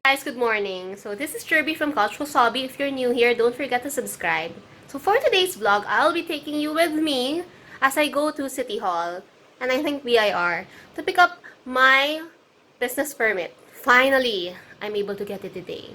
Guys, good morning. So this is Jirbie from Couchwasabi. If you're new here, don't forget to subscribe. So for today's vlog, I'll be taking you with me as I go to City Hall, and I think BIR, to pick up my business permit. Finally, I'm able to get it today.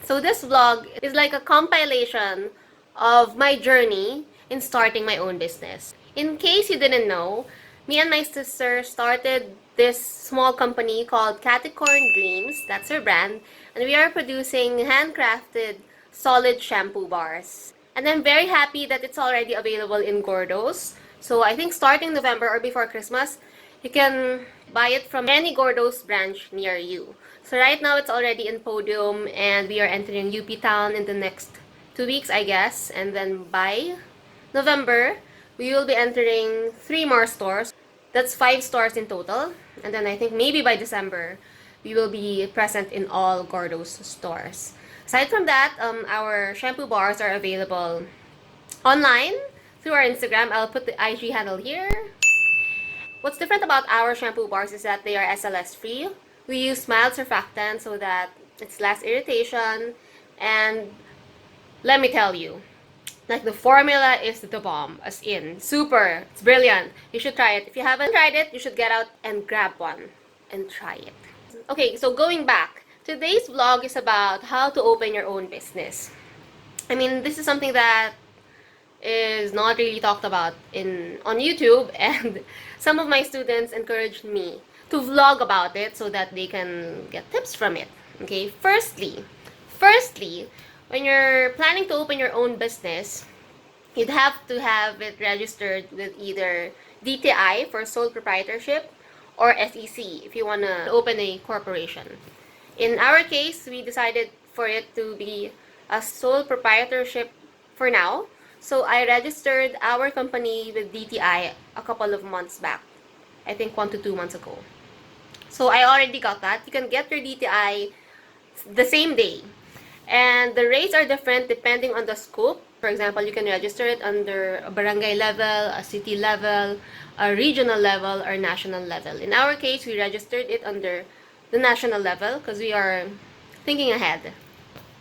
So this vlog is like a compilation of my journey in starting my own business. In case you didn't know, me and my sister started this small company called Caticorn Dreams. That's her brand. And we are producing handcrafted solid shampoo bars. And I'm very happy that it's already available in Gourdos. So I think starting November or before Christmas, you can buy it from any Gourdos branch near you. So right now it's already in Podium and we are entering UP Town in the next 2 weeks, I guess. And then by November, we will be entering 3 more stores. That's 5 stores in total. And then I think maybe by December, we will be present in all Gourdos stores. Aside from that, our shampoo bars are available online through our Instagram. I'll put the IG handle here. What's different about our shampoo bars is that they are SLS free. We use mild surfactant so that it's less irritation. And let me tell you, like the formula is the bomb, as in, super, it's brilliant. You should try it. If you haven't tried it, you should get out and grab one and try it. Okay, so going back, today's vlog is about how to open your own business. I mean, this is something that is not really talked about on YouTube, and some of my students encouraged me to vlog about it so that they can get tips from it. Okay, firstly, when you're planning to open your own business, you'd have to have it registered with either DTI for sole proprietorship or SEC if you want to open a corporation. In our case, we decided for it to be a sole proprietorship for now. So I registered our company with DTI a couple of months back. I think 1 to 2 months ago. So I already got that. You can get your DTI the same day. And the rates are different depending on the scope. For example, you can register it under a barangay level, a city level, a regional level, or national level. In our case, we registered it under the national level because we are thinking ahead.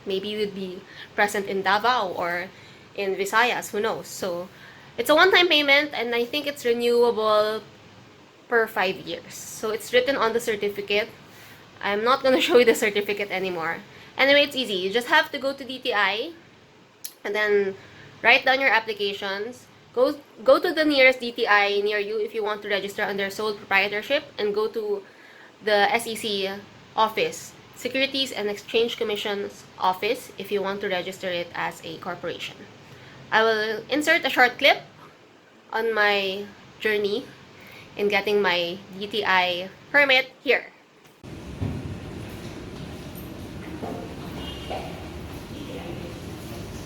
Maybe we'd be present in Davao or in Visayas, who knows. So it's a one-time payment, and I think it's renewable per 5 years. So it's written on the certificate. I'm not going to show you the certificate anymore. Anyway, it's easy. You just have to go to DTI and then write down your applications. Go to the nearest DTI near you if you want to register under sole proprietorship, and go to the SEC office, Securities and Exchange Commission's office, if you want to register it as a corporation. I will insert a short clip on my journey in getting my DTI permit here.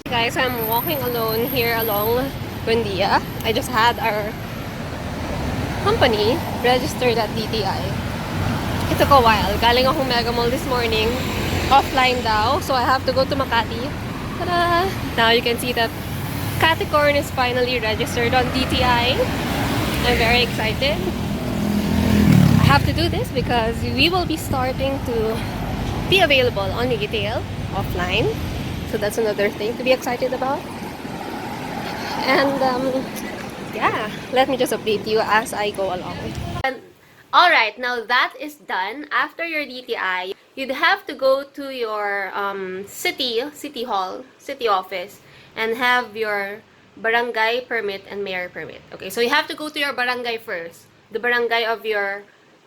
Guys, I'm walking alone here along Buendia. I just had our company registered at DTI. It took a while. Galing akong Mega Mall this morning. Offline daw, so I have to go to Makati. Ta-da! Now you can see that Caticorn is finally registered on DTI. I'm very excited. I have to do this because we will be starting to be available on retail offline. So that's another thing to be excited about. And yeah, let me just update you as I go along. Alright, now that is done. After your DTI, you'd have to go to your city hall, city office, and have your barangay permit and mayor permit. Okay, so you have to go to your barangay first, the barangay of your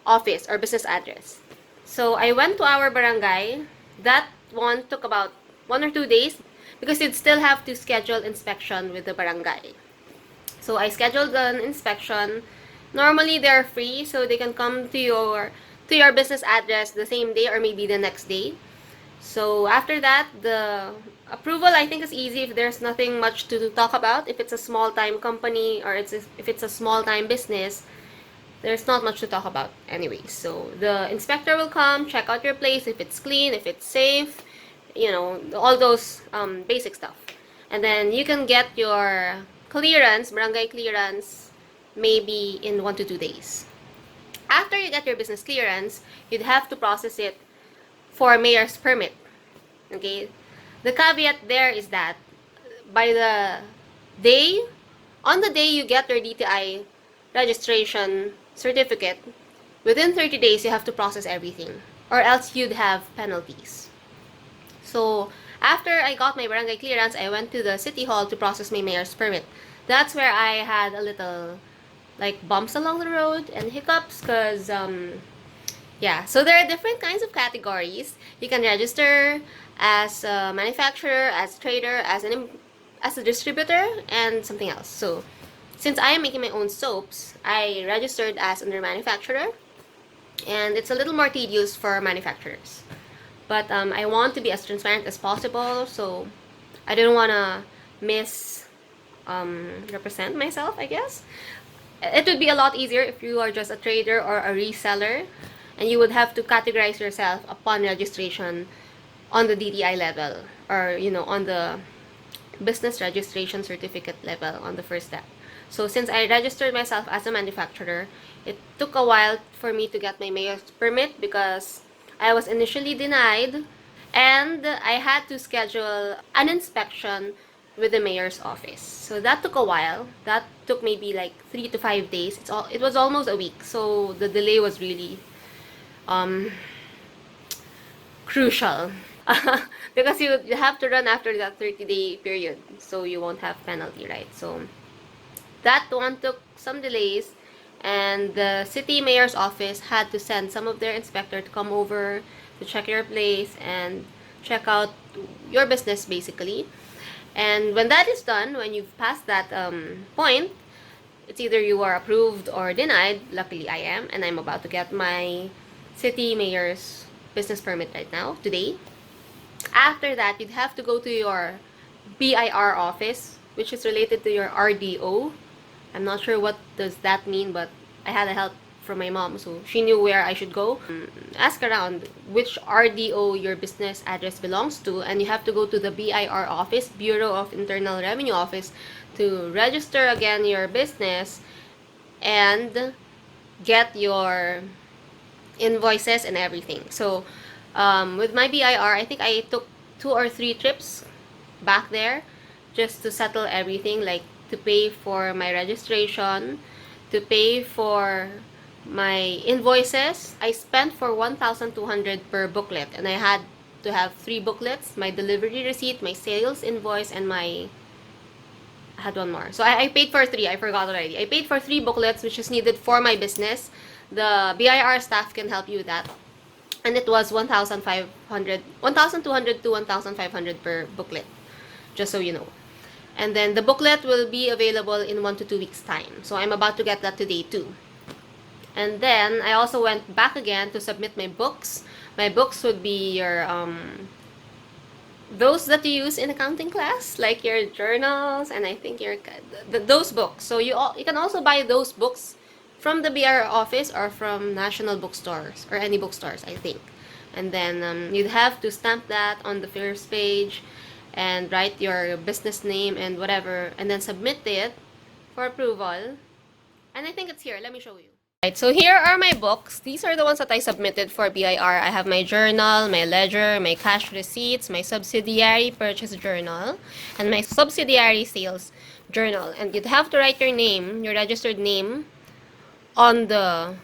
office or business address. So I went to our barangay. That one took about 1 or 2 days because you'd still have to schedule inspection with the barangay. So I scheduled an inspection. Normally they're free, so they can come to your business address the same day or maybe the next day. So after that, the approval I think is easy if there's nothing much to talk about. If it's a small-time company or if it's a small-time business, there's not much to talk about anyway. So the inspector will come, check out your place, if it's clean, if it's safe, you know, all those basic stuff. And then you can get your clearance, barangay clearance, maybe in 1 to 2 days. After you get your business clearance, you'd have to process it for mayor's permit. Okay? The caveat there is that by the day, on the day you get your DTI registration certificate, within 30 days you have to process everything, or else you'd have penalties. So after I got my barangay clearance, I went to the city hall to process my mayor's permit. That's where I had a little like bumps along the road and hiccups because yeah, so there are different kinds of categories. You can register as a manufacturer, as a trader, as a distributor, and something else. So since I am making my own soaps, I registered as under manufacturer, and it's a little more tedious for manufacturers. But I want to be as transparent as possible, so I didn't want to represent myself, I guess. It would be a lot easier if you are just a trader or a reseller, and you would have to categorize yourself upon registration on the DTI level, or on the business registration certificate level on the first step. So since I registered myself as a manufacturer, it took a while for me to get my mayor's permit because I was initially denied, and I had to schedule an inspection with the mayor's office. So that took a while. That took maybe like 3 to 5 days. It was almost a week. So the delay was really crucial. Because you have to run after that 30-day period, so you won't have penalty, right? So that one took some delays, and the city mayor's office had to send some of their inspector to come over to check your place and check out your business basically. And when that is done, when you've passed that point, it's either you are approved or denied. Luckily I am, and I'm about to get my city mayor's business permit right now, today. After that, you'd have to go to your BIR office, which is related to your RDO. I'm not sure what does that mean, but I had a help from my mom, so she knew where I should go. Ask around which RDO your business address belongs to, and you have to go to the BIR office, Bureau of Internal Revenue office, to register again your business and get your invoices and everything. So with my BIR, I think I took 2 or 3 trips back there just to settle everything, like to pay for my registration, to pay for my invoices. I spent for 1,200 per booklet, and I had to have 3 booklets: my delivery receipt, my sales invoice, and I had one more. So I paid for 3. I forgot already. I paid for 3 booklets, which is needed for my business. The BIR staff can help you with that. And it was 1,200 to 1,500 per booklet, just so you know. And then the booklet will be available in 1 to 2 weeks time. So I'm about to get that today too. And then I also went back again to submit my books. My books would be your those that you use in accounting class, like your journals, and I think those books. So you can also buy those books from the BR office or from national bookstores or any bookstores, I think. And then you'd have to stamp that on the first page and write your business name and whatever, and then submit it for approval. And I think it's here. Let me show you. Right, so here are my books. These are the ones that I submitted for BIR. I have my journal, my ledger, my cash receipts, my subsidiary purchase journal, and my subsidiary sales journal. And you'd have to write your name, your registered name, on the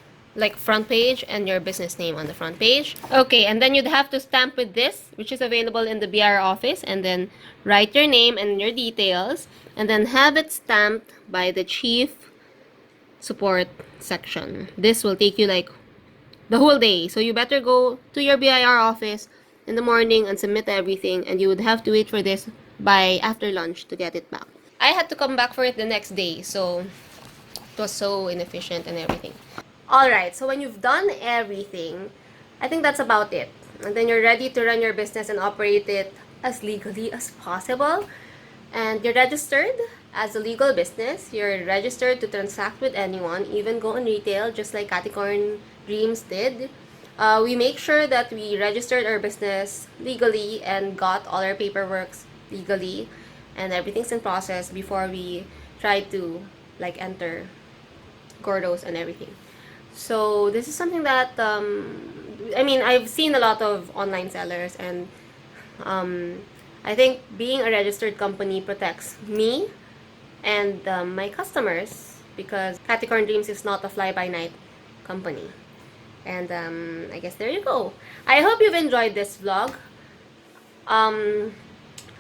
front page, and your business name on the front page. Okay, and then you'd have to stamp with this, which is available in the BR office, and then write your name and your details, and then have it stamped by the chief support section. This will take you like the whole day, so you better go to your BIR office in the morning and submit everything, and you would have to wait for this by after lunch to get it back. I had to come back for it the next day, so it was so inefficient and everything. Alright, so when you've done everything, I think that's about it. And then you're ready to run your business and operate it as legally as possible. And you're registered as a legal business. You're registered to transact with anyone, even go on retail, just like Caticorn Dreams did. We make sure that we registered our business legally and got all our paperwork legally, and everything's in process before we try to enter Gourdos and everything. So this is something that I mean, I've seen a lot of online sellers, and I think being a registered company protects me and my customers, because Capricorn Dreams is not a fly-by-night company. And I guess there you go. I hope you've enjoyed this vlog. Um,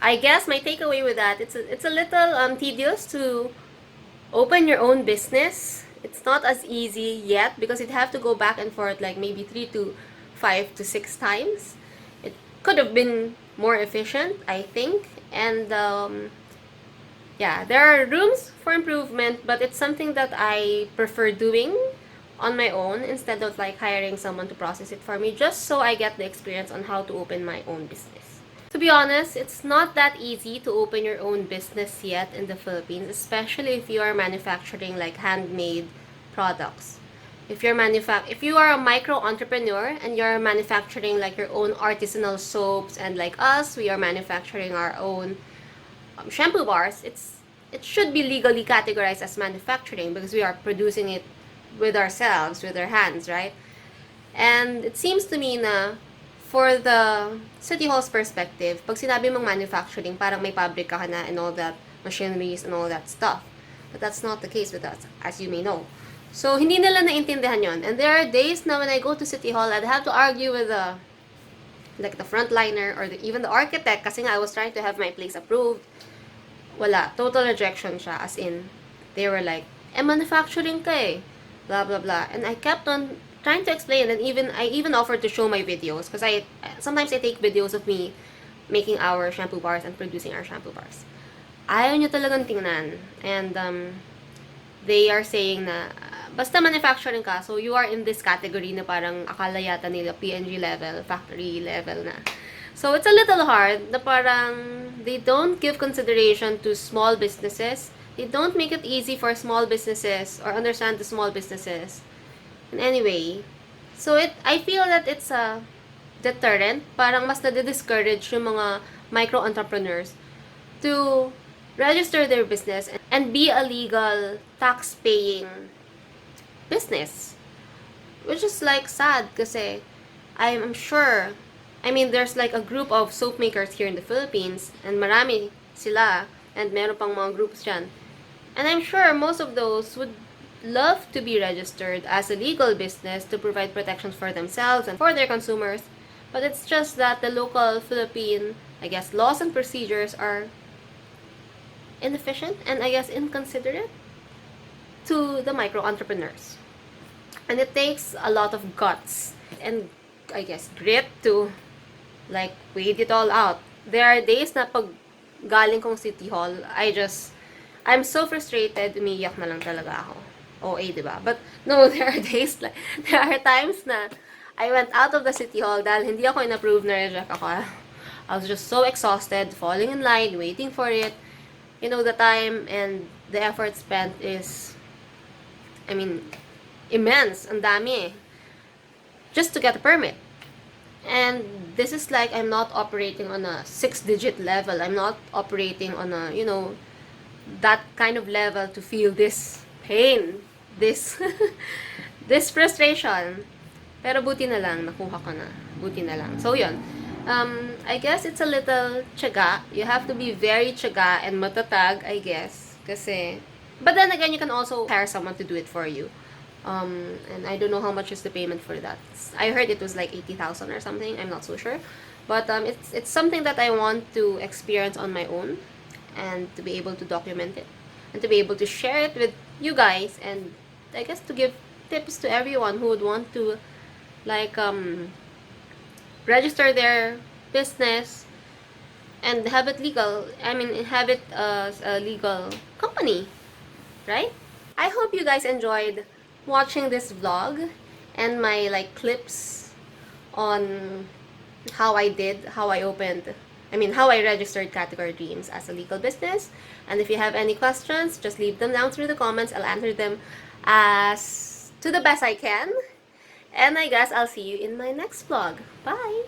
I guess my takeaway with that, it's a little tedious to open your own business. It's not as easy yet because you'd have to go back and forth like maybe 3 to 5 to 6 times. It could have been more efficient, I think. And yeah, there are rooms for improvement, but it's something that I prefer doing on my own instead of like hiring someone to process it for me, just so I get the experience on how to open my own business. To be honest, it's not that easy to open your own business yet in the Philippines, especially if you are manufacturing like handmade products. If you are a micro entrepreneur and you're manufacturing like your own artisanal soaps, and like us, we are manufacturing our own shampoo bars, it should be legally categorized as manufacturing because we are producing it with ourselves, with our hands, right? And it seems to me na for the City Hall's perspective, pag sinabi mong manufacturing, parang may pabrika ka na and all that, machineries and all that stuff. But that's not the case with us, as you may know. So, hindi nila naintindihan yon. And there are days na when I go to City Hall, I'd have to argue with the frontliner or even the architect kasi nga I was trying to have my place approved. Wala. Total rejection siya. As in, they were like, manufacturing ka eh. Blah, blah, blah. And I kept on trying to explain, and I even offered to show my videos because sometimes I take videos of me making our shampoo bars and producing our shampoo bars. Ayaw nyo talagang tingnan. And they are saying na basta manufacturing ka, so you are in this category na parang akala yata nila PNG level, factory level na. So it's a little hard na parang they don't give consideration to small businesses. They don't make it easy for small businesses or understand the small businesses. And anyway, so I feel that it's a deterrent. Parang mas nade-discourage yung mga micro-entrepreneurs to register their business and be a legal tax-paying business. Which is like sad kasi I'm sure, I mean, there's like a group of soap makers here in the Philippines and marami sila and meron pang mga groups dyan. And I'm sure most of those would love to be registered as a legal business to provide protections for themselves and for their consumers. But it's just that the local Philippine, I guess, laws and procedures are inefficient and I guess inconsiderate to the micro-entrepreneurs. And it takes a lot of guts and, I guess, grit to like wait it all out. There are days na pag galing kong City Hall, I'm so frustrated, umiiyak na lang talaga ako. OA, diba? But no, there are times na I went out of the City Hall dahil hindi ako in-approve na reject ako. I was just so exhausted, falling in line, waiting for it. You know, the time and the effort spent is, I mean, immense. Ang dami. Just to get a permit. And this is like, I'm not operating on a 6-digit level. I'm not operating on a, you know, that kind of level to feel this pain, this this frustration. Pero buti na lang, nakuha ko na. Buti na lang. So, yun. I guess it's a little tiyaga. You have to be very tiyaga and matatag, I guess. Kasi, but then again, you can also hire someone to do it for you. And I don't know how much is the payment for that. I heard it was like 80,000 or something. I'm not so sure. But it's something that I want to experience on my own and to be able to document it and to be able to share it with you guys, and I guess to give tips to everyone who would want to like register their business and have it legal. I mean, have it as a legal company, right? I hope you guys enjoyed watching this vlog and my like clips on how I registered Category Dreams as a legal business. And if you have any questions, just leave them down through the comments. I'll answer them as to the best I can. And I guess I'll see you in my next vlog. Bye!